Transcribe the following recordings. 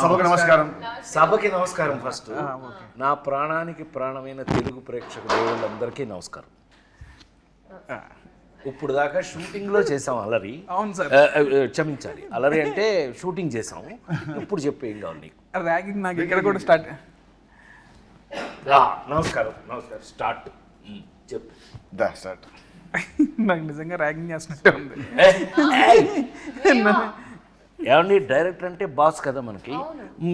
సభకి నమస్కారం. ఫస్ట్ నా ప్రాణానికి ప్రాణమైన తెలుగు ప్రేక్షక దేవుళ్ళందరికీ నమస్కారం. ఇప్పుడు దాకా షూటింగ్లో చేసాం అలరి. అవును సార్, క్షమించాలి, అలరి అంటే షూటింగ్ చేసాము. ఇప్పుడు చెప్పు ఏం కావాలి నీకు? ర్యాగింగ్ నాకు ఇక్కడ కూడా స్టార్ట్. నమస్కారం. స్టార్ట్ చెప్పు. స్టార్ట్. నాకు నిజంగా ర్యాగింగ్ చేస్తున్నట్టే ఉంది. ఏమండి, డైరెక్టర్ అంటే బాస్ కదా మనకి.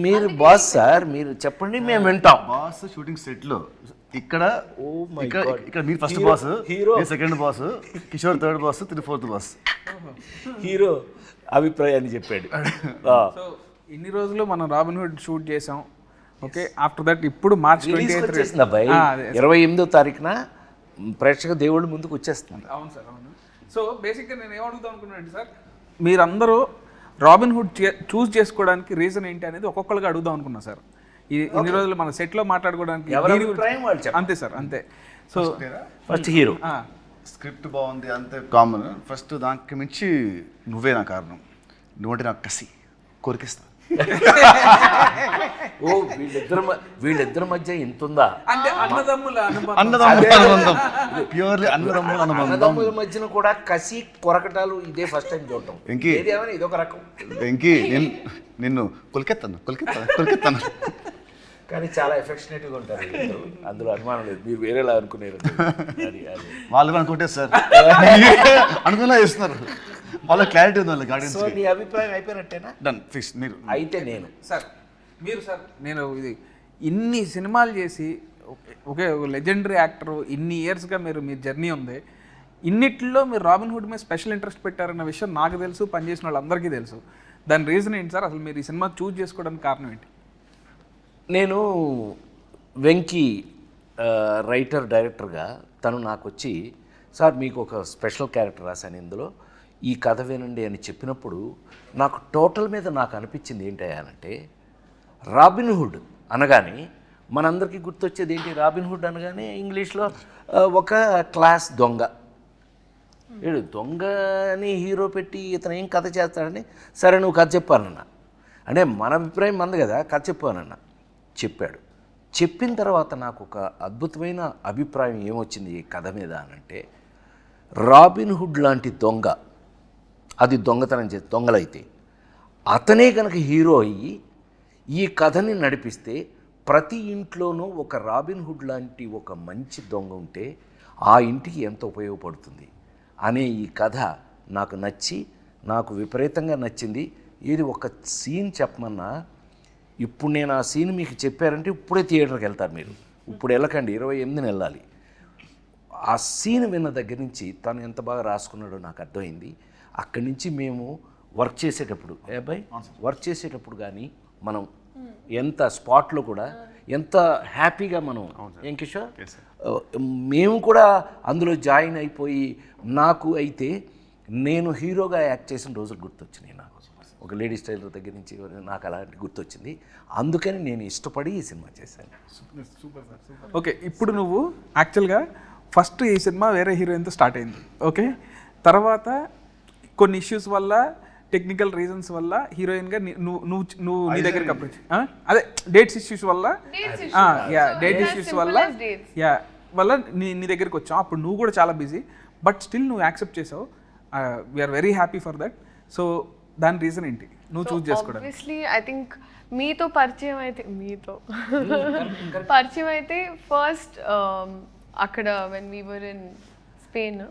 మీరు బాస్ సార్, మీరు చెప్పండి, మేము వింటాం. బాస్ షూటింగ్ సెట్ లో ఇక్కడ ఇక్కడ మీరు first boss, hero second boss, Kishore third boss, తిని ఫోర్త్ బాస్. హీరో అభిప్రాయాన్ని చెప్పాడు. సో ఇన్ని రోజులు మనం రాబిన్హుడ్ షూట్ చేసాం. ఓకే, ఆఫ్టర్ దట్ ఇప్పుడు మార్చ్ 28 అబ్బాయి 28వ తారీఖున ప్రేక్షక దేవుళ్ళు ముందుకు వచ్చేస్తుంది. అవును సార్, అవును. సో బేసిక్గా నేను ఏమడుగుతాం అనుకున్నాను సార్, మీరందరూ రాబిన్హుడ్ చూస్ చేసుకోవడానికి రీజన్ ఏంటి అనేది ఒక్కొక్కరికి అడుగుదాం అనుకున్నా సార్. ఇన్ని రోజులు మన సెట్లో మాట్లాడుకోవడానికి అంతే సార్, అంతే. సో ఫస్ట్ హీరో స్క్రిప్ట్ బాగుంది అంతే కామన్. ఫస్ట్ దానికి మించి నువ్వే నా కారణం. నువ్వంటే నాకు కసి, కోరికిస్తా. ఓ వీళ్ళిద్దరి మధ్య ఎంత ఉందా? అంటే అన్నదమ్ముల ప్యూర్లీ అన్నదమ్ముల మధ్యన కూడా కసి కొరకటాలు ఇదే ఫస్ట్ టైం చూడటం. ఇదొక రకం. వెంకీ నిన్ను కొలికెత్తాను కానీ చాలా ఎఫెక్షనేట్గా ఉంటారు అందులో, అనుమానం లేదు. మీరు వేరేలా అనుకునేరు. వాళ్ళు అనుకుంటే సార్ అనుకున్నా చేస్తున్నారు. వాళ్ళ క్లారిటీ ఉంది వాళ్ళ గార్డెన్స్. సో నీ అభిప్రాయం అయిపోయినట్టేనా? Done, fix. మీరు అయితే నేను సార్, మీరు సార్, నేను ఇది ఇన్ని సినిమాలు చేసి ఒకే లెజెండరీ యాక్టర్, ఇన్ని ఇయర్స్గా మీ జర్నీ ఉంది. ఇన్నిట్లో మీరు రాబిన్హుడ్ మీద స్పెషల్ ఇంట్రెస్ట్ పెట్టారన్న విషయం నాకు తెలుసు, పనిచేసిన వాళ్ళందరికీ తెలుసు. దాని రీజన్ ఏంటి సార్? అసలు మీరు ఈ సినిమా చూస్ చేసుకోవడానికి కారణం ఏంటి? నేను వెంకీ రైటర్ డైరెక్టర్గా తను నాకు వచ్చి, సార్ మీకు ఒక స్పెషల్ క్యారెక్టర్ రాశాను ఇందులో, ఈ కథ వినండి అని చెప్పినప్పుడు నాకు టోటల్ మీద నాకు అనిపించింది ఏంటంటే, రాబిన్హుడ్ అనగానే మనందరికీ గుర్తొచ్చేది ఏంటి? రాబిన్హుడ్ అనగానే ఇంగ్లీష్లో ఒక క్లాస్ దొంగ. వీడు దొంగని హీరో పెట్టి ఇతను ఏం కథ చేస్తాడని, సరే నువ్వు కథ చెప్పానన్నా, అంటే మన అభిప్రాయం మంది కదా, కథ చెప్పానన్నా. చెప్పాడు. చెప్పిన తర్వాత నాకు ఒక అద్భుతమైన అభిప్రాయం ఏమొచ్చింది ఈ కథ మీద అనంటే, రాబిన్హుడ్ లాంటి దొంగ, అది దొంగతనం చేసి దొంగలైతే అతనే కనుక హీరో అయ్యి ఈ కథని నడిపిస్తే, ప్రతి ఇంట్లోనూ ఒక రాబిన్హుడ్ లాంటి ఒక మంచి దొంగ ఉంటే ఆ ఇంటికి ఎంత ఉపయోగపడుతుంది అనే ఈ కథ నాకు నచ్చి, నాకు విపరీతంగా నచ్చింది. ఇది ఒక సీన్ చెప్పమన్నా, ఇప్పుడు నేను ఆ సీన్ మీకు చెప్పారంటే ఇప్పుడే థియేటర్కి వెళ్తారు మీరు. ఇప్పుడు వెళ్ళకండి, 28న వెళ్ళాలి. ఆ సీన్ విన్న దగ్గర నుంచి తను ఎంత బాగా రాసుకున్నాడో నాకు అర్థమైంది. అక్కడి నుంచి మేము వర్క్ చేసేటప్పుడు, వర్క్ చేసేటప్పుడు కానీ మనం ఎంత స్పాట్లో కూడా ఎంత హ్యాపీగా మనం, ఏం కిషోర్, మేము కూడా అందులో జాయిన్ అయిపోయి, నాకు అయితే నేను హీరోగా యాక్ట్ చేసిన రోజులు గుర్తొచ్చినాయి. నాకు ఒక లేడీ స్టైలర్ దగ్గర నుంచి నాకు అలాంటి గుర్తొచ్చింది. అందుకని నేను ఇష్టపడి ఈ సినిమా చేశాను. Super sir. ఓకే, ఇప్పుడు నువ్వు యాక్చువల్గా ఫస్ట్ ఈ సినిమా వేరే హీరోయిన్తో స్టార్ట్ అయింది. ఓకే, తర్వాత కొన్ని ఇష్యూస్ వల్ల, టెక్నికల్ రీజన్స్ వల్ల హీరోయిన్గా నువ్వు నీ దగ్గరికి అప్రోచ్, అదే డేట్స్ ఇష్యూస్ వల్ల, డేట్ ఇష్యూస్ వల్ల నీ దగ్గరికి వచ్చావు. అప్పుడు నువ్వు కూడా చాలా బిజీ, బట్ స్టిల్ నువ్వు యాక్సెప్ట్ చేసావు. We are very happy for that. So దాని రీజన్ ఏంటి నువ్వు చూస్ చేసుకోవడం? ఆబ్వియస్లీ ఐ థింక్ మీతో పరిచయం అయితే ఫస్ట్ అక్కడ when we were in Spain,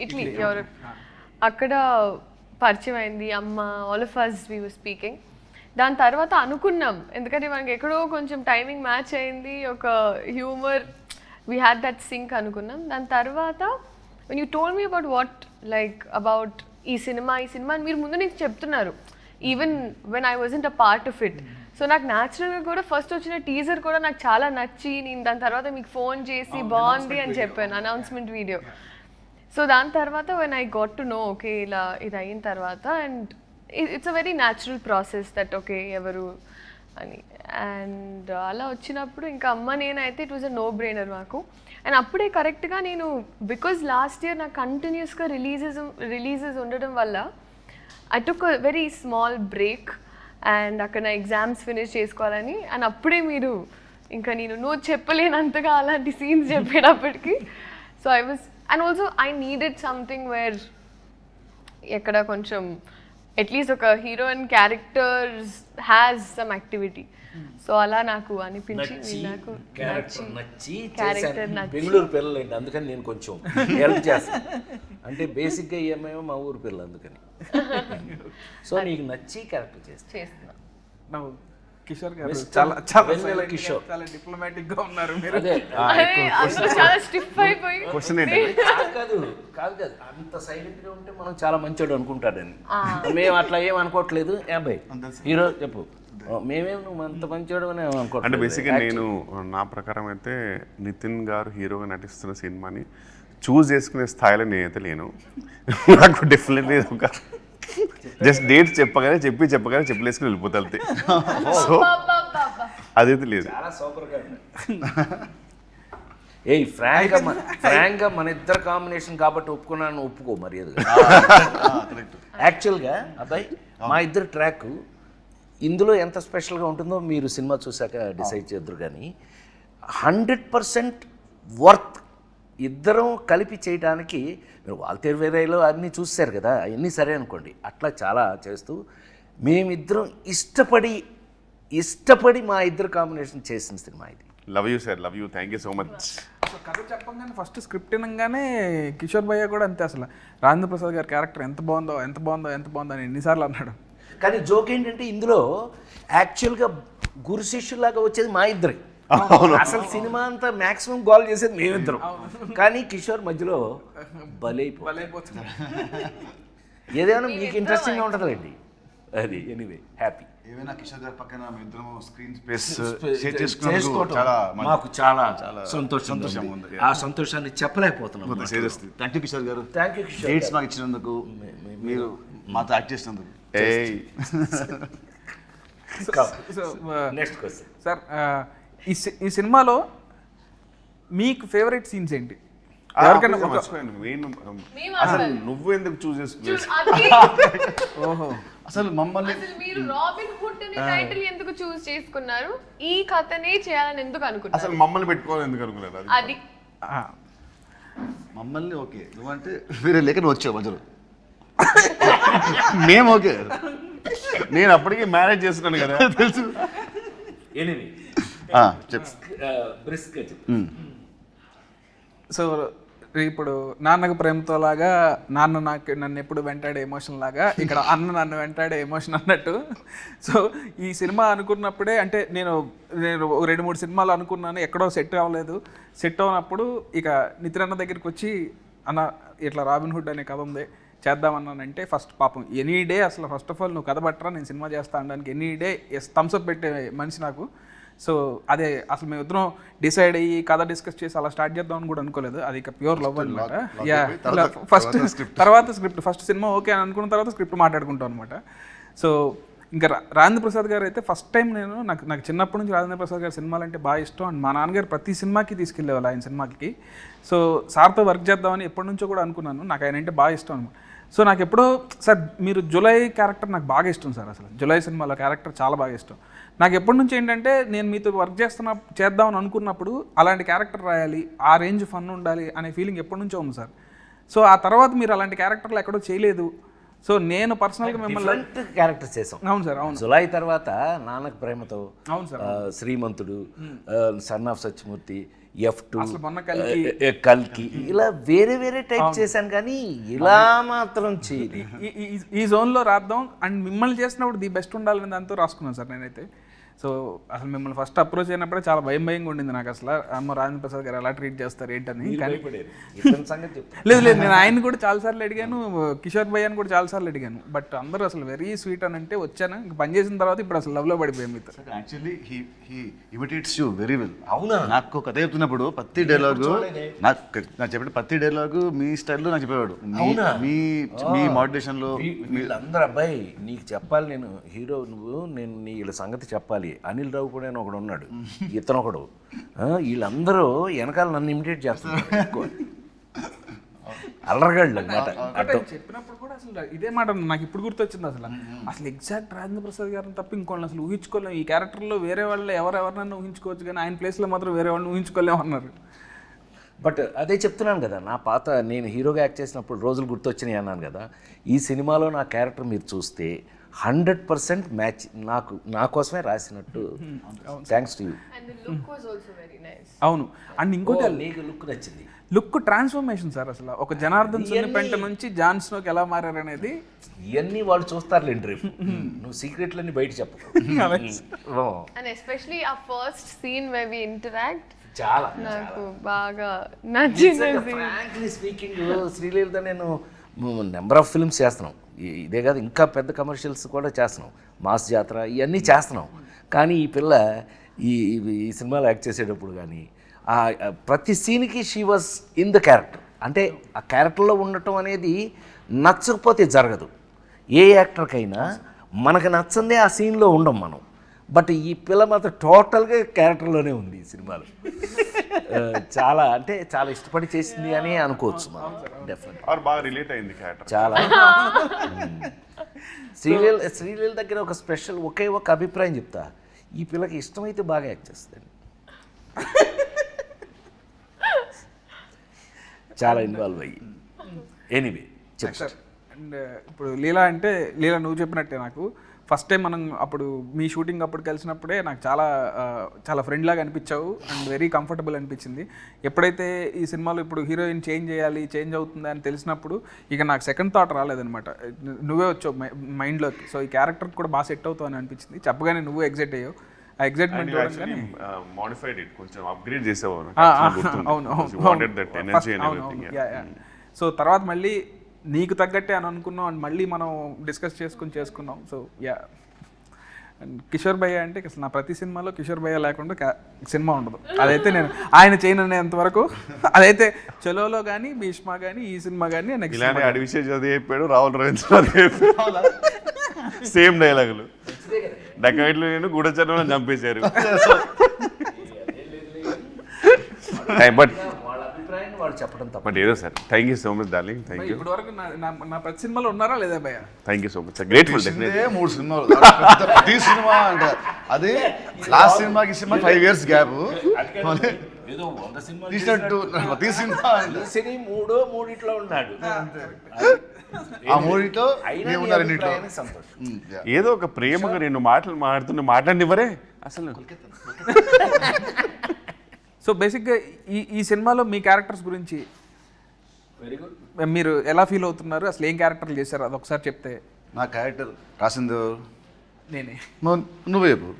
Italy, Europe, అక్కడ పరిచయం అయింది. అమ్మ, all of us we were speaking. దాని తర్వాత అనుకున్నాం, ఎందుకంటే మనకి ఎక్కడో కొంచెం టైమింగ్ మ్యాచ్ అయింది, ఒక humour, we had that sync అనుకున్నాం. దాని తర్వాత when you told me about what like about ఈ సినిమా అని మీరు ముందు నుంచి చెప్తున్నారు, even when I wasn't a part of it. So నాకు న్యాచురల్గా కూడా ఫస్ట్ వచ్చిన టీజర్ కూడా నాకు చాలా నచ్చి, నేను దాని తర్వాత మీకు ఫోన్ చేసి బాగుంది అని చెప్పాను, అనౌన్స్మెంట్ వీడియో. సో దాని తర్వాత when I got to know, okay ఇలా ఇది అయిన తర్వాత, and it's a very natural process that okay ఎవరు అని. అండ్ అలా వచ్చినప్పుడు ఇంకా అమ్మ నేనైతే it was a no brainer మాకు. అండ్ అప్పుడే కరెక్ట్గా నేను, బికాజ్ లాస్ట్ ఇయర్ నాకు కంటిన్యూస్గా రిలీజెస్ ఉండడం వల్ల I took a very small break and అక్కడ నా ఎగ్జామ్స్ ఫినిష్ చేసుకోవాలని అండ్ అప్పుడే మీరు ఇంకా నేను నువ్వు చెప్పలేనంతగా అలాంటి సీన్స్ చెప్పేటప్పటికి so I was and also I needed something where ఎక్కడ కొంచెం అట్లీస్ట్ ఒక heroine characters has some activity so అలా నాకు అనిపించి నాకు నచ్చి క్యారెక్టర్ నచ్చి బెంగళూరు పిల్లలండి అందుకని నేను కొంచెం హెల్ప్ చేస్తాను అంటే బేసిక్గా ఏమేమో మా ఊరు పిల్లలు అందుకని సో నీకు నచ్చి క్యారెక్టర్ చేస్తున్నా నవ్వు కిషోర్ గారు చాలా చాలా వెన్నెల కిషోర్. చాలా డిప్లొమాటిక్ గా ఉన్నారు మీరు. అదే అదే అందరూ చాలా స్టిఫ్ అయిపోయి క్వశ్చన్ ఏంటి కాదు అంత సైలెంట్ గా ఉంటే మనం చాలా మంచోడు అనుకుంటాడని మేము అట్లా ఏం అనుకోవట్లేదు అబ్బాయి హీరో చెప్పు మేమేం నువ్వు అంత మంచోడు అని అంటే అనుకోవట్లేదు బేసిక్గా నేను నా ప్రకారం అయితే నితిన్ గారు హీరోగా నటిస్తున్న సినిమాని చూస్ చేసుకునే స్థాయిలో నేనైతే లేను. నాకు డెఫినెట్లీ ఒక జస్ట్ డేట్స్ చెప్పగానే చెప్పలేసుకుని వెళ్ళిపోతా అంతే. సో అదైతే లేదు. చాలా సూపర్ గా ఏయ్ ఫ్రాంక్గా మన ఇద్దరు కాంబినేషన్ కాబట్టి ఒప్పుకున్నాను ఒప్పుకో మర్యాదగా యాక్చువల్గా అబ్బాయి మా ఇద్దరు ట్రాక్ ఇందులో ఎంత స్పెషల్గా ఉంటుందో మీరు సినిమా చూసాక డిసైడ్ చేద్దరు కానీ 100% వర్త్ ఇద్దరం కలిపి చేయడానికి మీరు వాల్తేరు వేరేలో అన్నీ చూశారు కదా అవన్నీ సరే అనుకోండి అట్లా చాలా చేస్తూ మేమిద్దరం ఇష్టపడి మా ఇద్దరు కాంబినేషన్ చేసిన సినిమా ఇది. Love you sir, love you, thank you so much. కథ చెప్పంగానే ఫస్ట్ స్క్రిప్ట్ వినగానే కిషోర్ భయ్య కూడా అంతే అసలు రాజేంద్ర ప్రసాద్ గారి క్యారెక్టర్ ఎంత బాగుందో అని ఎన్నిసార్లు అన్నాడు. కానీ జోక్ ఏంటంటే ఇందులో యాక్చువల్గా గురు శిష్యులాగా వచ్చేది మా ఇద్దరే. అసలు సినిమా అంతా మాక్సిమం గోల్ చేసేది మేమిద్దరం. కానీ కిషోర్ మధ్యలో బలైపోతుంది. ఏదైనా మీకు ఇంట్రెస్టింగ్గా ఉంటుందండి అది. ఎనీవే హ్యాపీ ఏమైనా కిషోర్ గారి పక్కన మేము ఇద్దరం స్క్రీన్ స్పేస్ చేసుకోవటం మాకు చాలా సంతోషం ఉంది. ఆ సంతోషాన్ని చెప్పలేకపోతున్నాం. థ్యాంక్ యూ కిషోర్ గారు, థ్యాంక్ యూ కిషోర్. డేట్స్ మాకు ఇచ్చినందుకు, మీరు మాతో యాక్ట్ చేసినందుకు. నెక్స్ట్ క్వశ్చన్ సార్, ఈ సినిమాలో మీకు ఫేవరెట్ సీన్స్ ఏంటి? ఎవరికైనా అసలు నువ్వు ఎందుకు చూస్ చేసుకున్నావు? ఓహో, అసలు మమ్మల్ని మీరు రాబిన్ హుడ్ అనే టైటిల్ ఎందుకు చూస్ చేసుకున్నారు? ఈ కథనే చేయాలని ఎందుకు అనుకున్నారు? అసలు మమ్మల్ని పెట్టుకోవాలని ఎందుకు అనుకున్నారు? అది మమ్మల్ని ఓకే నువ్వంటే వేరే లేక నువ్వు వచ్చావు మధ్యలో. మేము ఓకే, నేను అప్పటికే మ్యారేజ్ చేస్తున్నాను కదా తెలుసు. ఎనీవే చెప్పు. బ్రిస్క్ సో ఇప్పుడు నాన్నకు ప్రేమతో లాగా నాన్న నన్ను ఎప్పుడు వెంటాడే ఎమోషన్ లాగా ఇక్కడ అన్న నన్ను వెంటాడే ఎమోషన్ అన్నట్టు. సో ఈ సినిమా అనుకున్నప్పుడే అంటే నేను 2-3 సినిమాలు అనుకున్నాను, ఎక్కడో సెట్ అవ్వలేదు. సెట్ అవునప్పుడు ఇక నితిన్ అన్న దగ్గరికి వచ్చి అన్న ఇట్లా రాబిన్ హుడ్ అనే కథ ఉంది చేద్దామన్నానంటే ఫస్ట్ పాపం ఎనీ డే అసలు ఫస్ట్ ఆఫ్ ఆల్ నువ్వు కథ పట్టరా నేను సినిమా చేస్తా అనడానికి ఎనీ డే థమ్స్అప్ పెట్టే మనిషి నాకు. సో అదే అసలు మేము ఇద్దరం డిసైడ్ అయ్యి కథ డిస్కస్ చేసి అలా స్టార్ట్ చేద్దామని కూడా అనుకోలేదు. అది ఇక ప్యూర్ లవ్ అనమాట. తర్వాత స్క్రిప్ట్ ఫస్ట్ సినిమా ఓకే అని అనుకున్న తర్వాత స్క్రిప్ట్ మాట్లాడుకుంటాం అనమాట. సో ఇంకా రాజేంద్ర ప్రసాద్ గారు అయితే ఫస్ట్ టైం నాకు చిన్నప్పటి నుంచి రాజేంద్ర ప్రసాద్ గారి సినిమాలు అంటే బాగా ఇష్టం. అండ్ మా నాన్నగారు ప్రతి సినిమాకి తీసుకెళ్ళేవాళ్ళు ఆయన సినిమాకి. సో సార్తో వర్క్ చేద్దామని ఎప్పటి నుంచో కూడా అనుకున్నాను. నాకు ఆయన అంటే బాగా ఇష్టం అనమాట. సో నాకు ఎప్పుడో సార్ మీరు జులై క్యారెక్టర్ నాకు బాగా ఇష్టం సార్. అసలు జులై సినిమాలో క్యారెక్టర్ చాలా బాగా ఇష్టం నాకు. ఎప్పటి నుంచి ఏంటంటే నేను మీతో వర్క్ చేద్దామని అనుకున్నప్పుడు అలాంటి క్యారెక్టర్ రాయాలి, ఆ రేంజ్ ఫన్ ఉండాలి అనే ఫీలింగ్ ఎప్పటి నుంచో ఉంది సార్. సో ఆ తర్వాత మీరు అలాంటి క్యారెక్టర్లు ఎక్కడో చేయలేదు. సో నేను పర్సనల్గా మిమ్మల్ని క్యారెక్టర్ చేసాం. అవును సార్, అవును. జులై తర్వాత నాన్నకు ప్రేమతో, అవును sir, Srimanthudu, son of Satyamurthy, F2, కల్కి, ఇలా వేరే టైప్ చేశాను కానీ ఇలా మాత్రం చేయలేదు. ఈ జోన్లో రాద్దాం అండ్ మిమ్మల్ని చేసినప్పుడు ది బెస్ట్ ఉండాలని దాంతో రాసుకున్నాను సార్ నేనైతే. సో అసలు మిమ్మల్ని ఫస్ట్ అప్రోచ్ అయినప్పుడే చాలా భయంగా ఉండింది నాకు. అసలు అమ్మ రాజేంద్ర ప్రసాద్ గారు ఎలా ట్రీట్ చేస్తారు ఏంటని. లేదు నేను ఆయన కూడా చాలాసార్లు అడిగాను, కిషోర్ భయ్యాని కూడా చాలాసార్లు అడిగాను. బట్ అందరూ అసలు వెరీ స్వీట్ అని అంటే వచ్చాను. ఇంక పని చేసిన తర్వాత ఇప్పుడు అసలు లవ్లో పడిపోయాం మీతో. Actually he imitates you very well. అవునా, నాకు కథ చెప్తున్నప్పుడు ప్రతి డైలాగు నాకు చెప్పిన ప్రతి డైలాగు మీ స్టైల్లో నాకు చెప్పేవాడు. మీ మాడ్యులేషన్లో వీళ్ళందరూ అబ్బాయి నీకు చెప్పాలి, నేను హీరో నువ్వు, నేను వీళ్ళ సంగతి చెప్పాలి. అనిల్ రావు కూడా ఒకడు ఉన్నాడు, ఇతను ఒకడు, వీళ్ళందరూ వెనకాల నన్ను ఇమిటేట్ చేస్తున్నారు. అల్లరగాళ్ళు అనమాట. చెప్పినప్పుడు కూడా అసలు ఇదే మాట నాకు ఇప్పుడు గుర్తొచ్చింది అసలు ఎగ్జాక్ట్ రాజేంద్ర ప్రసాద్ గారిని తప్ప ఇంకోళ్ళని అసలు ఊహించుకోలేము. ఈ క్యారెక్టర్లో వేరే వాళ్ళు ఎవరెవరినైనా ఊహించుకోవచ్చు, కానీ ఆయన ప్లేస్లో మాత్రం వేరే వాళ్ళని ఊహించుకోలేము అన్నారు. బట్ అదే చెప్తున్నాను కదా, నా పాత నేను హీరోగా యాక్ట్ చేసినప్పుడు రోజులు గుర్తొచ్చినాయి అన్నాను కదా. ఈ సినిమాలో నా క్యారెక్టర్ మీరు చూస్తే 100% మ్యాచ్ నా కోసమే రాసినట్టు. Thanks to you. And the look was also very nice. అవును. అండ్ ఇంకోటి నీకు లుక్ నచ్చింది. లుక్ ట్రాన్స్ఫర్మేషన్ సార్, అసలు ఒక జనార్దన్ సున్నిపెంట నుంచి జాన్ స్నోకి ఎలా మారారనేది ఇవన్నీ వాళ్ళు చూస్తారులేండి రేపు. నువ్వు సీక్రెట్లన్నీ బయట చెప్పు. And especially our first scene where we interact, చాలా నాకు బాగా నచ్చింది. ఫ్రాంక్లీ స్పీకింగ్ శ్రీలీలతో నేను నెంబర్ ఆఫ్ ఫిల్మ్స్ చేస్తున్నాం. ఇదే కాదు, ఇంకా పెద్ద కమర్షియల్స్ కూడా చేస్తున్నాం, మాస్ జాతర ఇవన్నీ చేస్తున్నాం. కానీ ఈ పిల్ల ఈ ఈ సినిమాలో యాక్ట్ చేసేటప్పుడు కానీ ప్రతి సీన్కి she was in the character. అంటే ఆ క్యారెక్టర్లో ఉండటం అనేది నచ్చకపోతే జరగదు. ఏ యాక్టర్కైనా మనకు నచ్చందే ఆ సీన్లో ఉండం మనం. బట్ ఈ పిల్ల మాత్రం టోటల్గా క్యారెక్టర్లోనే ఉంది ఈ సినిమాలో. చాలా అంటే చాలా ఇష్టపడి చేసింది అని అనుకోవచ్చు మనం. డెఫినెట్ బాగా రిలేట్ అయింది క్యారెక్టర్ చాలా. శ్రీలీల దగ్గర ఒక స్పెషల్ ఒకే ఒక అభిప్రాయం చెప్తా, ఈ పిల్లకి ఇష్టమైతే బాగా యాక్ట్ చేస్తుంది. చాలా ఇన్వాల్వ్ అయ్యి. Anyway sir. అండ్ ఇప్పుడు లీలా అంటే లీలా నువ్వు చెప్పినట్టే నాకు ఫస్ట్ టైం మనం అప్పుడు మీ షూటింగ్ అప్పుడు కలిసినప్పుడే నాకు చాలా ఫ్రెండ్ లాగా అనిపించావు అండ్ వెరీ కంఫర్టబుల్ అనిపించింది. ఎప్పుడైతే ఈ సినిమాలో ఇప్పుడు హీరోయిన్ చేంజ్ అవుతుంది అని తెలిసినప్పుడు ఇక నాకు సెకండ్ థాట్ రాలేదనమాట. నువ్వే వచ్చావు మైండ్లోకి. సో ఈ క్యారెక్టర్ కూడా బాగా సెట్ అవుతావు అని అనిపించింది. చెప్పగానే నువ్వు ఎగ్జైట్ అయ్యావు. ఆ ఎగ్జైట్మెంట్ మోడిఫైడ్ ఇట్ కొంచెం అప్గ్రేడ్ చేసావు. సో తర్వాత మళ్ళీ నీకు తగ్గట్టే అని అనుకున్నాం అండ్ మళ్ళీ మనం డిస్కస్ చేసుకున్నాం. So yeah. అండ్ కిషోర్ భయ్య అంటే అసలు నా ప్రతి సినిమాలో కిషోర్ భయ్య లేకుండా సినిమా ఉండదు. అదైతే నేను ఆయన చేయనంత వరకు అదైతే చలోలో కానీ భీష్మ కానీ ఈ సినిమా కానీ ఇలానే అడివిషయం చదివి చెప్పాడు, రాహుల్ రవీంద్ర సేమ్ డైలాగులు. డకాయిట్లు నేను గూఢచర్మను చంపేశారు. బట్ వాళ్ళు చెప్పడం తప్ప. బట్ ఏదో sir, thank you so much darling. Thank you. ఇప్పటి వరకు నా ప్రతి సినిమాలో ఉన్నారా లేదా భయ్య? Thank you so much. Grateful. 3 సినిమాలు ప్రతి సినిమా అంటే అదే లాస్ట్ సినిమాకి 5 years గ్యాప్ ఏదో 100 సినిమాలు తీసినట్టు ప్రతి సినిమా సినీ మూడిట్లో ఉన్నాడు. ఆ మూడిట్లో ఉన్నారు రెండిట్లో. సంతోషం. ఏదో ఒక ప్రేమగా రెండు మాటలు మాట్లాడినివ్వరే అసలు. సో బేసిక్గా ఈ సినిమాలో మీ క్యారెక్టర్స్ గురించి వెరీ గుడ్. మీరు ఎలా ఫీల్ అవుతున్నారు, అసలు ఏం క్యారెక్టర్లు చేశారు అది ఒకసారి చెప్తే. నా క్యారెక్టర్ రాసింది నేనే. నువ్వే చెప్పు.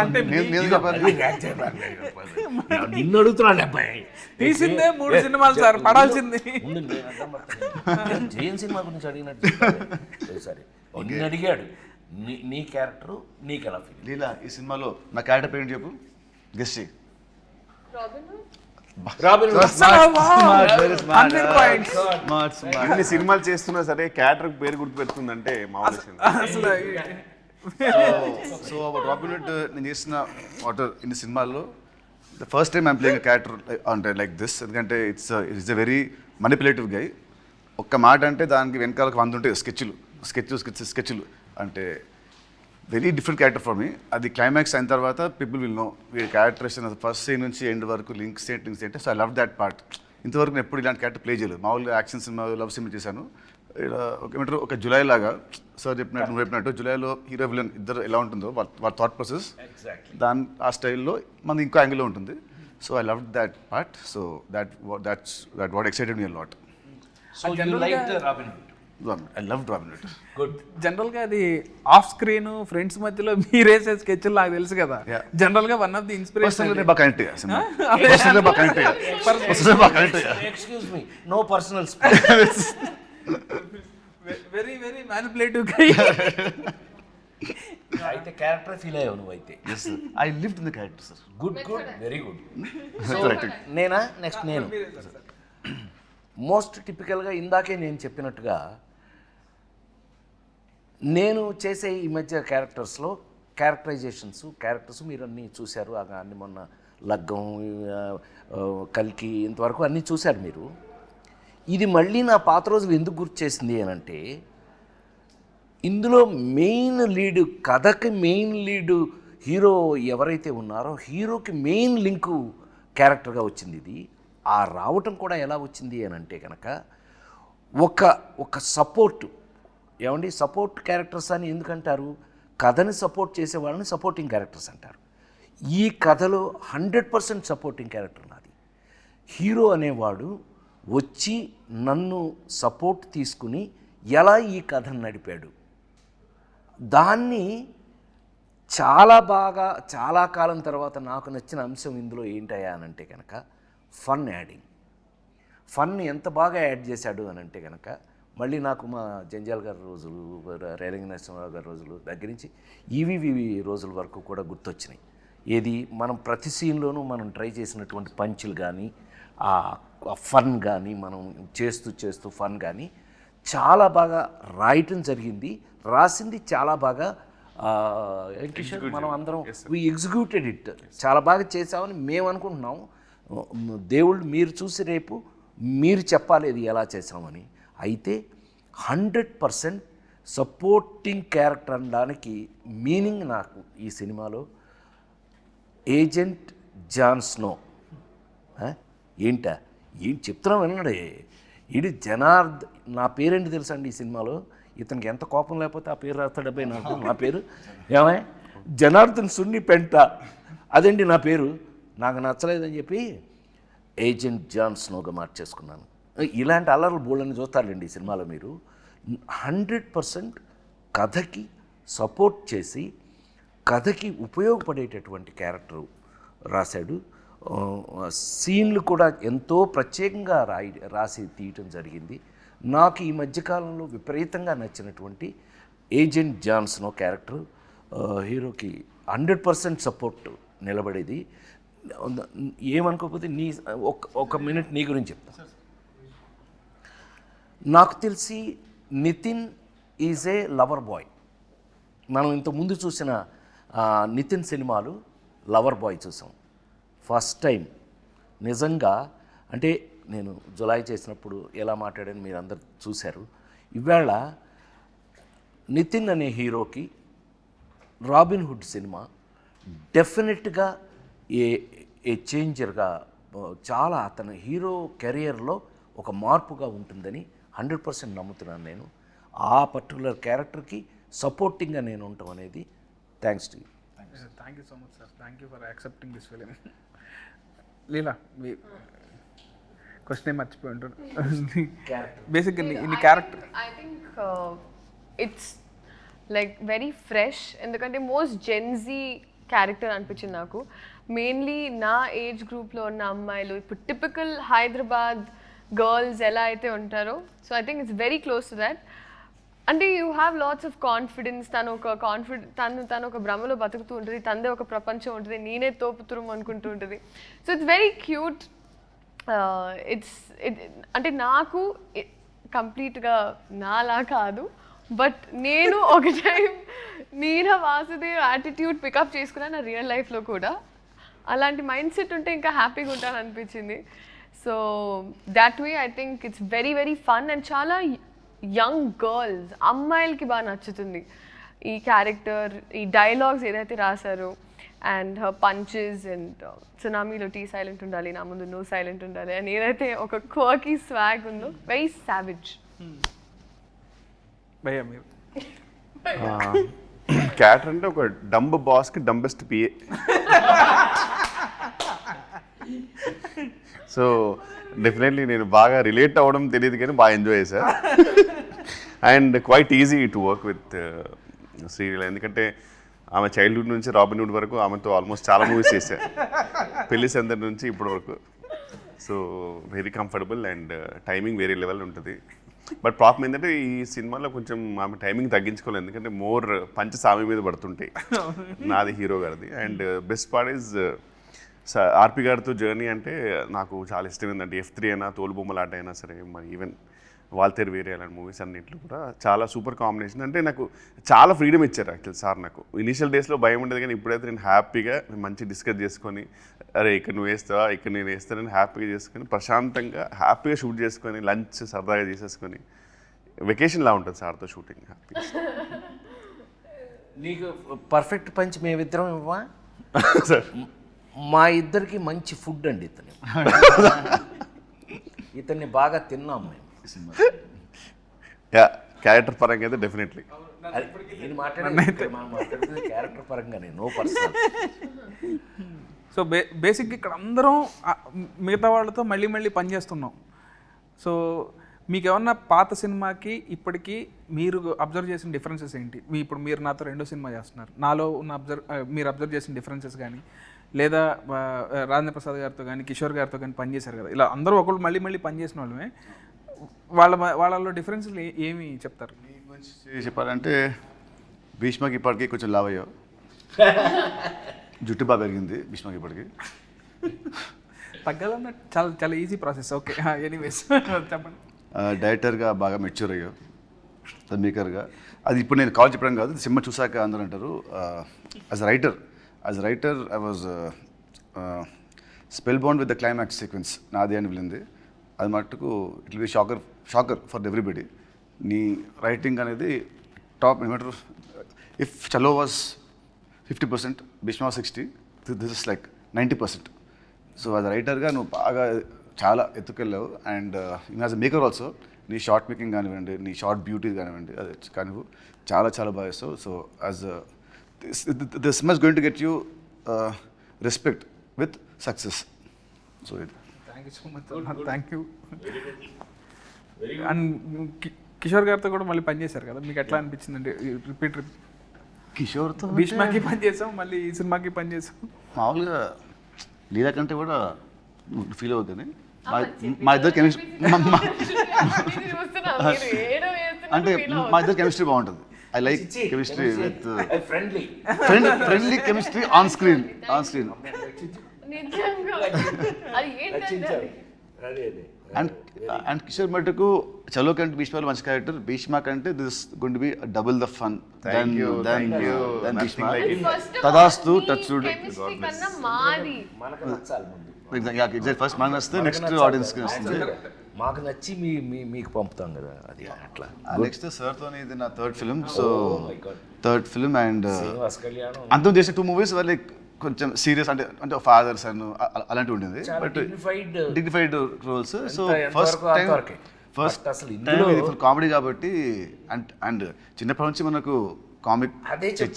అంటే నిన్ను అడుగుతున్నాను అబ్బాయి. తీసిందే 3 సినిమాలు సార్, పడాల్సింది. జయన్ సినిమా గురించి అడిగినట్టు సరే నిన్ను అడిగాడు. నీ క్యారెక్టర్ నీకు ఎలా ఫీల్? లీలా, ఈ సినిమాలో నా క్యారెక్టర్ పేరు చెప్పు, గెస్ చేయి. ఇన్ని సినిమాలు చేస్తున్నా సరే క్యారెక్టర్ పేరు గుర్తు పెడుతుందంటే మామూలు. సో రాబిన్ హుడ్ నేను చేసిన ఇన్ని సినిమాల్లో the first time I'm playing character అంటే లైక్ దిస్. ఎందుకంటే ఇట్స్ ఎ వెరీ మనిపులేటివ్ గై. ఒక్క మాట అంటే దానికి వెనకాల 100 ఉంటాయి స్కెచ్లు అంటే very different character for me. అది క్లైమాక్స్ అయిన తర్వాత పీపుల్ విల్ నో వీడి క్యారెక్టరేషన్ ఫస్ట్ సీన్ నుంచి ఎండ్ వరకు లింక్స్ ఏంటి. So I love that part. ఇంతవరకు నేను ఎప్పుడు ఇలాంటి క్యారెక్టర్ ప్లే చేయలేదు. మామూలుగా యాక్షన్ సినిమా, లవ్ సినిమా చేశాను. ఏమంటారు ఒక జులై లాగా సార్ చెప్పినట్టు నువ్వు చెప్పినట్టు జులైలో హీరో విలన్ ఇద్దరు ఎలా ఉంటుందో వాళ్ళ థాట్ ప్రాసెస్ దాని ఆ స్టైల్లో మనది ఇంకో యాంగిల్లో ఉంటుంది. So I love that part. So that's what excited me a lot. So you liked Robin Hood? I loved Robin Hood. Good. జనరల్గా అది ఆఫ్ స్క్రీన్ ఫ్రెండ్స్ మధ్యలో మీరేసే స్కెచ్లు నాకు తెలుసు కదా. జనరల్గా one of the inspiration. Excuse me, no personal very very manipulative. అయితే character feel అయ్యావు నువ్వు అయితే. Yes, sir. I lived in the character, sir. Good very good. Correct. నేనా నెక్స్ట్ నేను మోస్ట్ టిపికల్గా ఇందాకే నేను చెప్పినట్టుగా నేను చేసే ఈ మధ్య క్యారెక్టర్స్లో క్యారెక్టర్స్ మీరు అన్నీ చూశారు. అన్ని మొన్న లగ్గం, కల్కి ఇంతవరకు అన్నీ చూశారు మీరు. ఇది మళ్ళీ నా పాత రోజులు ఎందుకు గుర్తు చేసింది అని అంటే, ఇందులో మెయిన్ లీడు, కథకి మెయిన్ లీడు హీరో ఎవరైతే ఉన్నారో హీరోకి మెయిన్ లింకు క్యారెక్టర్గా వచ్చింది ఇది. ఆ రావటం కూడా ఎలా వచ్చింది అని అంటే కనుక ఒక సపోర్టు, ఏమండి సపోర్ట్ క్యారెక్టర్స్ అని ఎందుకంటారు? కథని సపోర్ట్ చేసే వాళ్ళని సపోర్టింగ్ క్యారెక్టర్స్ అంటారు. ఈ కథలో 100% సపోర్టింగ్ క్యారెక్టర్ నాది. హీరో అనేవాడు వచ్చి నన్ను సపోర్ట్ తీసుకుని ఎలా ఈ కథను నడిపాడు, దాన్ని చాలా బాగా చాలా కాలం తర్వాత నాకు నచ్చిన అంశం ఇందులో ఏంటయ్యా అని అంటే కనుక ఫన్ యాడింగ్. ఫన్ ఎంత బాగా యాడ్ చేశాడు అని అంటే కనుక మళ్ళీ నాకు మా జంజాల్ గారి రోజులు, రేలంగి నరసింహరావు గారి రోజులు దగ్గర నుంచి ఈవీవి రోజుల వరకు కూడా గుర్తొచ్చినాయి. ఏది మనం ప్రతి సీన్లోనూ మనం ట్రై చేసినటువంటి పంచులు కానీ, ఆ ఫన్ కానీ, మనం చేస్తూ ఫన్ కానీ చాలా బాగా రాయటం జరిగింది. రాసింది చాలా బాగా కిషోర్, మనం అందరం వీ ఎగ్జిక్యూటెడ్ ఇట్, చాలా బాగా చేసామని మేము అనుకుంటున్నాం. దేవుళ్ళు మీరు చూసి రేపు మీరు చెప్పాలి ఇది ఎలా చేసామని. అయితే 100% సపోర్టింగ్ క్యారెక్టర్ అనడానికి మీనింగ్ నాకు ఈ సినిమాలో ఏజెంట్ జాన్ స్నో. ఏంటా ఏం చెప్తున్నాం విన్నాడే, ఇది నా పేరేంటి తెలుసా అండి ఈ సినిమాలో? ఇతనికి ఎంత కోపం లేకపోతే ఆ పేరు రాస్తాడబ్బాయి నాకు. నా పేరు ఏమై జనార్దన్ సున్ని పెంట, అదండి నా పేరు. నాకు నచ్చలేదని చెప్పి ఏజెంట్ జాన్ స్నోగా మార్చేసుకున్నాను. ఇలాంటి అల్లర్లు బోళ్ళని చూస్తారండి ఈ సినిమాలో మీరు. 100% కథకి సపోర్ట్ చేసి కథకి ఉపయోగపడేటటువంటి క్యారెక్టర్ రాశాడు. సీన్లు కూడా ఎంతో ప్రత్యేకంగా రాసి తీయటం జరిగింది. నాకు ఈ మధ్యకాలంలో విపరీతంగా నచ్చినటువంటి ఏజెంట్ జాన్ స్నో క్యారెక్టర్ హీరోకి 100% సపోర్ట్ నిలబడేది. ఏమనుకోకపోతే ఒక మినిట్ నీ గురించి చెప్తా. నాకు తెలిసి Nitin is a lover boy. మనం ఇంతకుముందు చూసిన నితిన్ సినిమాలు లవర్ బాయ్ చూసాం. ఫస్ట్ టైం నిజంగా అంటే నేను జులై చేసినప్పుడు ఎలా మాట్లాడాను మీరు అందరు చూశారు. ఇవాళ నితిన్ అనే హీరోకి రాబిన్ హుడ్ సినిమా డెఫినెట్గా ఏ చేంజర్గా, చాలా అతని హీరో కెరియర్లో ఒక మార్పుగా ఉంటుందని 100% నమ్ముతున్నాను నేను. ఆ పర్టికులర్ క్యారెక్టర్కి సపోర్టింగ్గా నేను ఉండటం అనేది thanks to you. Thank you so much sir. Thank you for accepting this film. Leela, me question మర్చిపోయి ఉంటారు. బేసిక్గా ఇన్ని character I think it's like very fresh. ఎందుకంటే మోస్ట్ జెన్జీ క్యారెక్టర్ అనిపించింది నాకు. మెయిన్లీ నా ఏజ్ గ్రూప్లో ఉన్న అమ్మాయిలు, ఇప్పుడు టిపికల్ హైదరాబాద్ గర్ల్స్ ఎలా అయితే ఉంటారో, so I think it's very close to that. అంటే you have lots of confidence. తను ఒక భ్రమలో బతుకుతూ ఉంటుంది, తనదే ఒక ప్రపంచం ఉంటుంది, నేనే తోపుతురం అనుకుంటూ ఉంటుంది. So it's very cute. అంటే నాకు కంప్లీట్గా నాలా కాదు, బట్ నేను ఒక టైం మీరా వాసుదేవ్ యాటిట్యూడ్ పికప్ చేసుకున్నాను నా రియల్ లైఫ్లో కూడా. అలాంటి మైండ్ సెట్ ఉంటే ఇంకా హ్యాపీగా ఉంటాను అనిపించింది. So that way I think it's very very fun and చాలా యంగ్ గర్ల్స్, అమ్మాయిలకి బాగా నచ్చుతుంది ఈ క్యారెక్టర్. ఈ డైలాగ్స్ ఏదైతే రాశారో అండ్ హర్ పంచెస్ అండ్ సునామీలో టీ సైలెంట్ ఉండాలి, నా ముందు నో సైలెంట్ ఉండాలి అని ఏదైతే ఒక క్వర్కీ స్వాగ్ ఉందో, వెరీ సావిజ్. భయ్యా మీరు క్యారెక్టర్ అంటే ఒక డంబ్ బాస్కి డంబెస్ట్ పిఏ. సో డెఫినెట్లీ నేను బాగా రిలేట్ అవ్వడం తెలియదు కానీ బాగా ఎంజాయ్ చేశా. And quiet easy to work with Sreeleela, ఎందుకంటే ఆమె చైల్డ్హుడ్ నుంచి రాబిన్హుడ్ వరకు ఆమెతో ఆల్మోస్ట్ చాలా మూవీస్ చేశా, పెళ్లి సందడి నుంచి ఇప్పటి వరకు. So very comfortable and timing వేరే లెవెల్ ఉంటుంది. బట్ ప్రాబ్లం ఏంటంటే ఈ సినిమాలో కొంచెం ఆమె టైమింగ్ తగ్గించుకోలేదు, ఎందుకంటే మోర్ పంచెస్ ఆమె మీద పడుతుంటాయి, నాది హీరో గారిది. అండ్ బెస్ట్ పార్ట్ ఈజ్ ఆర్పి గారితో జర్నీ అంటే నాకు చాలా ఇష్టం. ఏంటంటే F3 అయినా, తోలుబొమ్మలాట అయినా సరే, మరి ఈవెన్ వాల్తేరు వేరే అలాంటి మూవీస్ అన్నింటిలో కూడా చాలా సూపర్ కాంబినేషన్. అంటే నాకు చాలా ఫ్రీడమ్ ఇచ్చారు యాక్చువల్ సార్. నాకు ఇనిషియల్ డేస్లో భయం ఉండేది, కానీ ఇప్పుడైతే నేను హ్యాపీగా మంచి డిస్కస్ చేసుకొని, అరే ఇక్కడ నువ్వు వేస్తావా, ఇక్కడ నేను వేస్తానని హ్యాపీగా చేసుకొని, ప్రశాంతంగా హ్యాపీగా షూట్ చేసుకొని, లంచ్ సరదాగా చేసేసుకొని, వెకేషన్లా ఉంటుంది సార్తో షూటింగ్ హ్యాపీగా. నీకు పర్ఫెక్ట్ పంచ్ మేమిద్దరం ఇవ్వా సార్ మా ఇద్దరికి మంచి ఫుడ్ అండి ఇతన్ని బాగా తిన్నాం మేము. యా క్యారెక్టర్ పరంగా అయితే డెఫినెట్లీ. నేను మాట్లాడేది క్యారెక్టర్ పరంగానే, నో పర్సనల్. సో బేసిక్గా ఇక్కడ అందరం మిగతా వాళ్ళతో మళ్ళీ మళ్ళీ పనిచేస్తున్నాం. సో మీకు ఏమన్నా పాత సినిమాకి ఇప్పటికీ మీరు అబ్జర్వ్ చేసిన డిఫరెన్సెస్ ఏంటి? ఇప్పుడు మీరు నాతో 2వ సినిమా చేస్తున్నారు, నాలో ఉన్న మీరు అబ్జర్వ్ చేసిన డిఫరెన్సెస్ కానీ, లేదా రాజేంద్ర ప్రసాద్ గారితో కానీ కిషోర్ గారితో కానీ పనిచేశారు కదా, ఇలా అందరూ ఒకళ్ళు మళ్ళీ మళ్ళీ పనిచేసిన వాళ్ళమే, వాళ్ళలో డిఫరెన్స్లు ఏమి చెప్తారు? నీ గురించి చెప్పాలంటే భీష్మకి ఇప్పటికీ కొంచెం లావ్ అయ్యావు, జుట్టు బాగా పెరిగింది భీష్మకి ఇప్పటికి. తగ్గాలన్న చాలా చాలా ఈజీ ప్రాసెస్. ఓకే ఎనీవేస్ చెప్పండి. డైరెక్టర్గా బాగా మెచ్యూర్ అయ్యావు, మేకర్గా. అది ఇప్పుడు నేను కాల్ చెప్పడం కాదు, సినిమా చూసాక అందరూ అంటారు. As writer I was spell bound with the climax sequence నాది అని వెళ్ళింది. అది మట్టుకు it will be shocker for everybody. నీ రైటింగ్ అనేది టాప్. ఏమంటారు, if Chalo was 50%, Bheeshma 60, this is like 90%. So as రైటర్గా నువ్వు బాగా చాలా ఎత్తుకెళ్ళావు. And as a maker also నీ షార్ట్ మేకింగ్ కానివ్వండి, నీ షార్ట్ బ్యూటీ కానివ్వండి, అది కానివ్వు చాలా చాలా బాగా చేస్తావు. So as this cinema is going to get you respect with success. So ఇది. Thank you so much. Thank you. And Kishore గారితో కూడా మళ్ళీ పనిచేశారు కదా, మీకు ఎట్లా అనిపించింది? అంటే రిపీట్ కిషోర్తో భీష్మకి పనిచేసాం, మళ్ళీ ఈ సినిమాకి పనిచేసాం. మామూలుగా లీలా కంటే కూడా ఫీల్ అవుతుంది. మా ఇద్దరు కెమిస్ట్రీ అంటే మా ఇద్దరు కెమిస్ట్రీ బాగుంటుంది. I like chemistry with friendly chemistry on screen. And Kishore మటుకు చలో కంటే భీష్మలో మంచి క్యారెక్టర్, భీష్మ కంటే this going to be double the fun then Bheeshma. తదాస్తు టచ్వుడ్. ఫస్ట్ మనకు వస్తే నెక్స్ట్ ఆడియన్స్కి వస్తుంది. మాకు నచ్చి మీకు పంపుతాం కదా, అది అట్లా. నెక్స్ట్ సార్తో ఇది నా third film. So third film and కళ్యాణం అంతం చేసిన 2 మూవీస్ వల్ల కొంచెం సీరియస్, అంటే ఫాదర్స్ అండ్ అలాంటివి ఉండింది, but dignified roles. So first అసలు టైం ఫుల్ కామెడీ కాబట్టి. అండ్ చిన్నప్పటి నుంచి మనకు కామిక్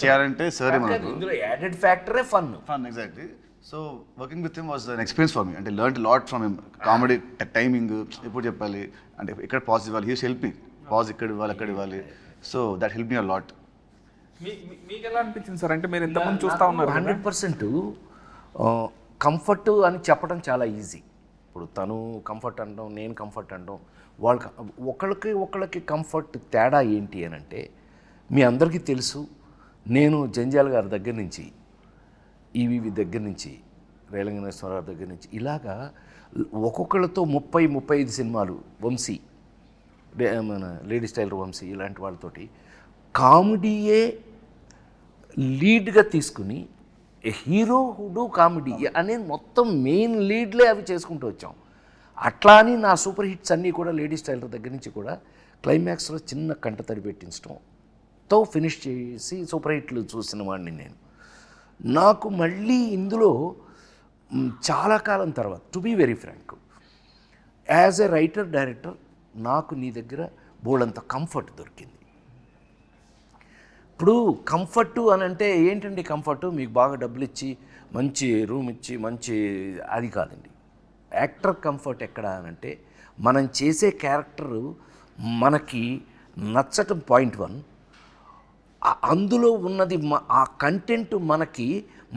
చేయాలంటే సరే మనకు యాడెడ్ ఫ్యాక్టరే fun. Exactly. So working with him was an experience for me. అంటే learn lot from him. Comedy timing ఎప్పుడు చెప్పాలి, అంటే ఎక్కడ పాజ్ ఇవ్వాలి, హీ హెల్ప్ మీ. పాజ్ ఇక్కడ ఇవ్వాలి, అక్కడ ఇవ్వాలి. So that help me a lot. మీకు ఎలా అనిపించింది సార్? అంటే మీరు ఎంతమంది చూస్తూ ఉన్నారు? 100% కంఫర్ట్ అని చెప్పడం చాలా ఈజీ. ఇప్పుడు తను కంఫర్ట్ అంటాం, నేను కంఫర్ట్ అంటాం. ఒకళ్ళకి కంఫర్ట్ తేడా ఏంటి అని అంటే, మీ అందరికీ తెలుసు, నేను జంజాల్ గారి దగ్గర నుంచి, ఈవీవి దగ్గర నుంచి, రేలంగనేశ్వరరావు దగ్గర నుంచి, ఇలాగా ఒక్కొక్కళ్ళతో 30-35 సినిమాలు, వంశీ, మన లేడీస్ టైలర్ వంశీ, ఇలాంటి వాళ్ళతోటి కామెడీయే లీడ్గా తీసుకుని హీరో హుడు కామెడీ అనే మొత్తం మెయిన్ లీడ్లే అవి చేసుకుంటూ వచ్చాం. అట్లా అని నా సూపర్ హిట్స్ అన్నీ కూడా లేడీస్ టైలర్ దగ్గర నుంచి కూడా క్లైమాక్స్లో చిన్న కంట తడి పెట్టించడంతో ఫినిష్ చేసి సూపర్ హిట్లు చూసిన వాడిని నేను. నాకు మళ్ళీ ఇందులో చాలా కాలం తర్వాత, to be very frank, as a writer director నాకు నీ దగ్గర బోల్డంత కంఫర్ట్ దొరికింది. ఇప్పుడు కంఫర్టు అని అంటే ఏంటండి కంఫర్టు? మీకు బాగా డబ్బులు ఇచ్చి మంచి రూమ్ ఇచ్చి మంచి, అది కాదండి. యాక్టర్ కంఫర్ట్ ఎక్కడ అని అంటే, మనం చేసే క్యారెక్టరు మనకి నచ్చటం పాయింట్ 1, అందులో ఉన్నది ఆ కంటెంట్ మనకి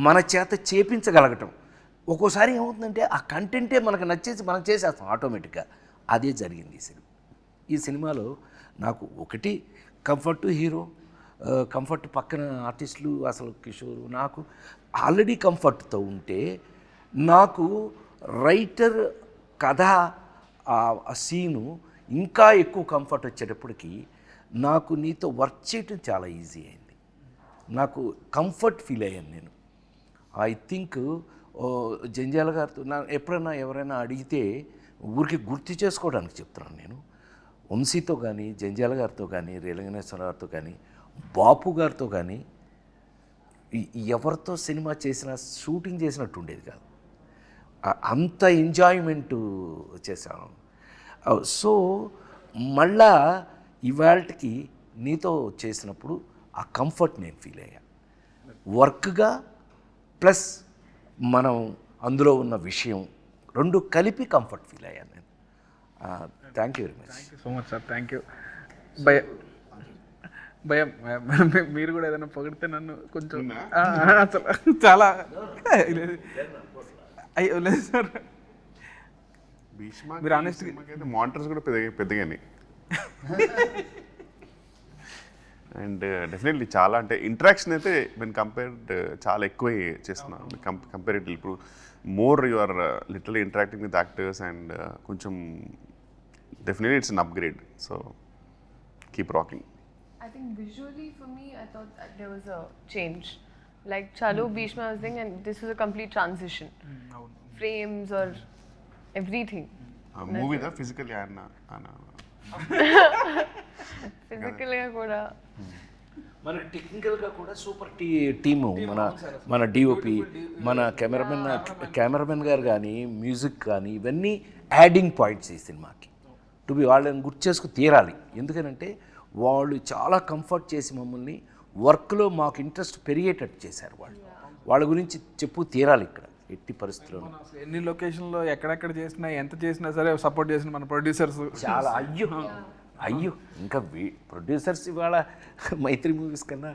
మన చేత చేపించగలగటం. ఒక్కోసారి ఏమవుతుందంటే ఆ కంటెంటే మనకు నచ్చేసి మనం చేసేస్తాం ఆటోమేటిక్గా. అదే జరిగింది ఈ సినిమాలో. నాకు ఒకటి కంఫర్ట్ హీరో, కంఫర్ట్ పక్కన ఆర్టిస్టులు, అసలు కిషోర్, నాకు ఆల్రెడీ కంఫర్ట్తో ఉంటే, నాకు రైటర్ కథ ఆ సీను ఇంకా ఎక్కువ కంఫర్ట్ వచ్చేటప్పటికి నాకు నీతో వర్క్ చేయటం చాలా ఈజీ అయింది. నాకు కంఫర్ట్ ఫీల్ అయ్యాను నేను. ఐ థింక్ జంజాల గారితో ఎప్పుడైనా ఎవరైనా అడిగితే ఊరికి గుర్తు చేసుకోవడానికి చెప్తున్నాను నేను. వంశీతో కానీ, జంజాల గారితో కానీ, రేలంగనేశ్వర గారితో కానీ, బాపు గారితో కానీ ఎవరితో సినిమా చేసినా షూటింగ్ చేసినట్టు ఉండేది కాదు. అంత ఎంజాయ్మెంట్ చేశాను. సో మళ్ళా ఇవాళకి నీతో చేసినప్పుడు ఆ కంఫర్ట్ నేను ఫీల్ అయ్యా. వర్క్గా ప్లస్ మనం అందులో ఉన్న విషయం రెండు కలిపి కంఫర్ట్ ఫీల్ అయ్యాను నేను. Thank you very much. Thank you so much sir. Thank you. భయం మీరు కూడా ఏదైనా పొగిడితే నన్ను కొంచెం అసలు చాలా అయ్యో లేదు సార్. భీష్మ మీరు honest మానిటర్స్ కూడా పెద్దగానే అండ్ డెఫినెట్లీ చాలా అంటే ఇంటరాక్షన్ అయితే నేను కంపేర్డ్ చాలా ఎక్కువ చేస్తున్నాను కంపేరిటివ్. ఇప్పుడు more you are literally interacting with actors and కొంచెం definitely it's an upgrade. So keep rocking. I think visually for me, I thought that there was a change. Like Chalo Bhishma was thing, and this was a complete transition. Frames or everything. మూవీదా physically ఆయన Physically కూడా. మన టెక్నికల్గా కూడా super team. మన DOP, మన cameraman గారు కానీ, మ్యూజిక్ కానీ, ఇవన్నీ యాడింగ్ పాయింట్స్ ఈ సినిమాకి. టు బి వాళ్ళని గుర్తు చేసుకు తీరాలి. ఎందుకనంటే వాళ్ళు చాలా కంఫర్ట్ చేసి మమ్మల్ని వర్క్లో మాకు ఇంట్రెస్ట్ పెరిగేటట్టు చేశారు. వాళ్ళ గురించి చెప్పు తీరాలి ఇక్కడ ఎట్టి పరిస్థితుల్లో. ఎన్ని లొకేషన్లో ఎక్కడెక్కడ చేసినా ఎంత చేసినా సరే సపోర్ట్ చేసిన మన ప్రొడ్యూసర్స్ చాలా అయ్యో ఇంకా ప్రొడ్యూసర్స్ ఇవాళ మైత్రి మూవీస్ కన్నా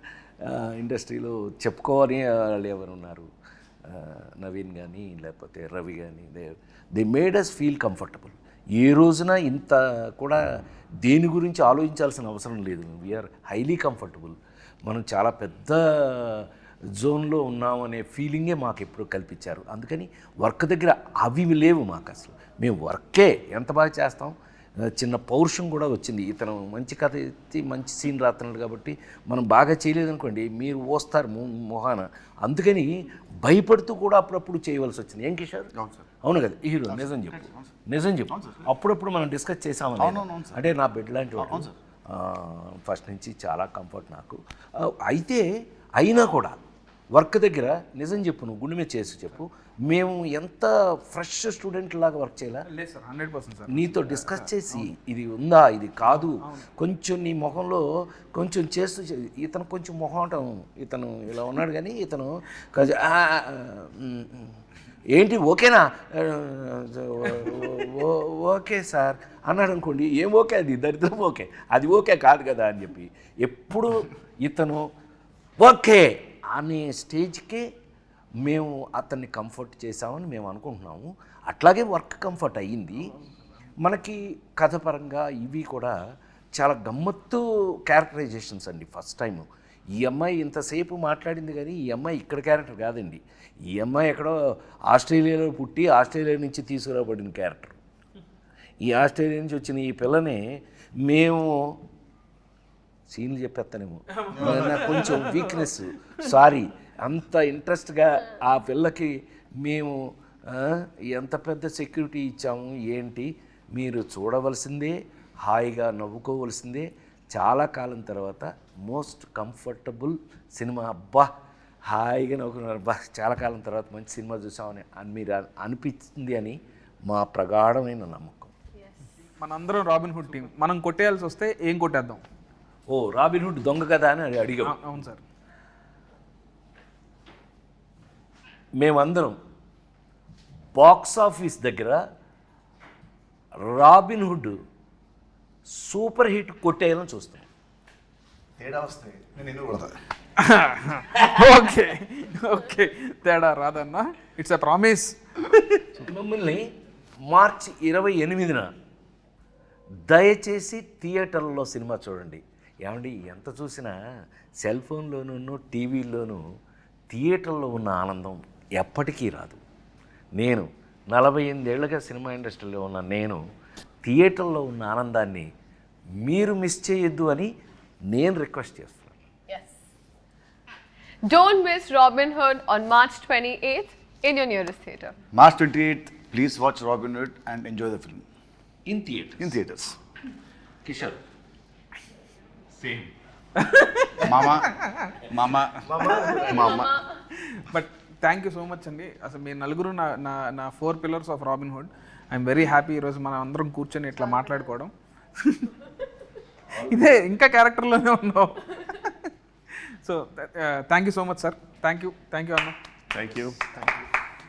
ఇండస్ట్రీలో చెప్పుకోవాలి వాళ్ళు ఎవరు ఉన్నారు. నవీన్ కానీ లేకపోతే రవి కానీ they made us feel comfortable. ఏ రోజున ఇంత కూడా దేని గురించి ఆలోచించాల్సిన అవసరం లేదు. We are highly comfortable. మనం చాలా పెద్ద జోన్లో ఉన్నామనే ఫీలింగే మాకు ఎప్పుడు కల్పించారు. అందుకని వర్క్ దగ్గర అవి లేవు మాకు అసలు. మేము వర్కే ఎంత బాగా చేస్తాం. చిన్న పౌరుషం కూడా వచ్చింది. ఇతను మంచి కథ ఎత్తి మంచి సీన్ రాస్తున్నాడు కాబట్టి మనం బాగా చేయలేదనుకోండి మీరు వస్తారు మొహాన. అందుకని భయపడుతూ కూడా అప్పుడప్పుడు చేయవలసి వచ్చింది. ఏం కిషోర్? అవును కదా హీరో? నిజం చెప్పు. అప్పుడప్పుడు మనం డిస్కస్ చేసామని. అంటే నా బెడ్ లాంటి వాడు ఫస్ట్ నుంచి చాలా కంఫర్ట్ నాకు. అయితే అయినా కూడా వర్క్ దగ్గర నిజం చెప్పు, నువ్వు గుండె మీద చేసి చెప్పు, మేము ఎంత ఫ్రెష్ స్టూడెంట్ లాగా వర్క్ చేయాలా? లేదు సార్, 100% సార్. నీతో డిస్కస్ చేసి ఇది ఉందా ఇది కాదు కొంచెం నీ మొహంలో కొంచెం చేస్తూ ఇతను కొంచెం మొహం ఇతను ఇలా ఉన్నాడు కానీ ఇతను ఏంటి ఓకేనా ఓకే సార్ అన్నాడు అనుకోండి. ఏం ఓకే అది దరిద్రం ఓకే, అది ఓకే కాదు కదా అని చెప్పి ఎప్పుడు ఇతను ఓకే అనే స్టేజ్కే మేము అతన్ని కంఫర్ట్ చేసామని మేము అనుకుంటున్నాము. అట్లాగే వర్క్ కంఫర్ట్ అయ్యింది మనకి. కథ పరంగా ఇవి కూడా చాలా గమ్మత్తు క్యారెక్టరైజేషన్స్ అండి. ఫస్ట్ టైం ఈ అమ్మాయి ఇంతసేపు మాట్లాడింది కానీ ఈ అమ్మాయి ఇక్కడ క్యారెక్టర్ కాదండి. ఈ అమ్మాయి ఎక్కడో ఆస్ట్రేలియాలో పుట్టి ఆస్ట్రేలియా నుంచి తీసుకురాబడిన క్యారెక్టర్. ఈ ఆస్ట్రేలియా నుంచి వచ్చిన ఈ పిల్లని మేము సీన్లు చెప్పేస్తానేమో, నాకు కొంచెం వీక్నెస్, సారీ. అంత ఇంట్రెస్ట్గా ఆ పిల్లకి మేము ఎంత పెద్ద సెక్యూరిటీ ఇచ్చాము ఏంటి మీరు చూడవలసిందే, హాయిగా నవ్వుకోవలసిందే. చాలా కాలం తర్వాత మోస్ట్ కంఫర్టబుల్ సినిమా. అబ్బా హాయిగా నవ్వుకున్నారు, అబ్బా చాలా కాలం తర్వాత మంచి సినిమా చూసామని మీరు అనిపించింది అని మా ప్రగాఢమైన నమ్మకం. మనందరం రాబిన్ హుడ్ టీం. మనం కొట్టేయాల్సి వస్తే ఏం కొట్టేద్దాం? ఓ రాబిన్ హుడ్ దొంగ కదా అని అడిగాం. అవును సార్. మేమందరం బాక్స్ ఆఫీస్ దగ్గర రాబిన్ హుడ్ సూపర్ హిట్ కొట్టేయాలని చూస్తాం. తేడా వస్తాయి నేను ఎందుకు కొడతా? ఓకే ఓకే, తేడా రాదన్నా, ఇట్స్ ఎ ప్రామిస్. మిమ్మల్ని మార్చి 28న దయచేసి థియేటర్లో సినిమా చూడండి. ఏమండి ఎంత చూసినా సెల్ ఫోన్లోనూ టీవీల్లోనూ థియేటర్లో ఉన్న ఆనందం ఎప్పటికీ రాదు. నేను 48 ఏళ్ళుగా సినిమా ఇండస్ట్రీలో ఉన్న నేను థియేటర్లో ఉన్న ఆనందాన్ని మీరు మిస్ చేయొద్దు అని నేను రిక్వెస్ట్ చేస్తున్నాను. Yes. Don't miss Robin Hood on March 28th in your nearest theatre. March 28th, please watch Robin Hood and enjoy the film in theatre. in theaters. Kishore Mama, mama. మా అమ్మ but thank you so much అండి. అసలు మీ నలుగురు నా 4 pillars of robin hood. I'm very happy ఈరోజు మనం అందరం కూర్చొని ఇట్లా మాట్లాడుకోవడం. ఇదే ఇంకా క్యారెక్టర్లోనే ఉన్నావు. So thank you so much sir. Thank you అన్న. Thank you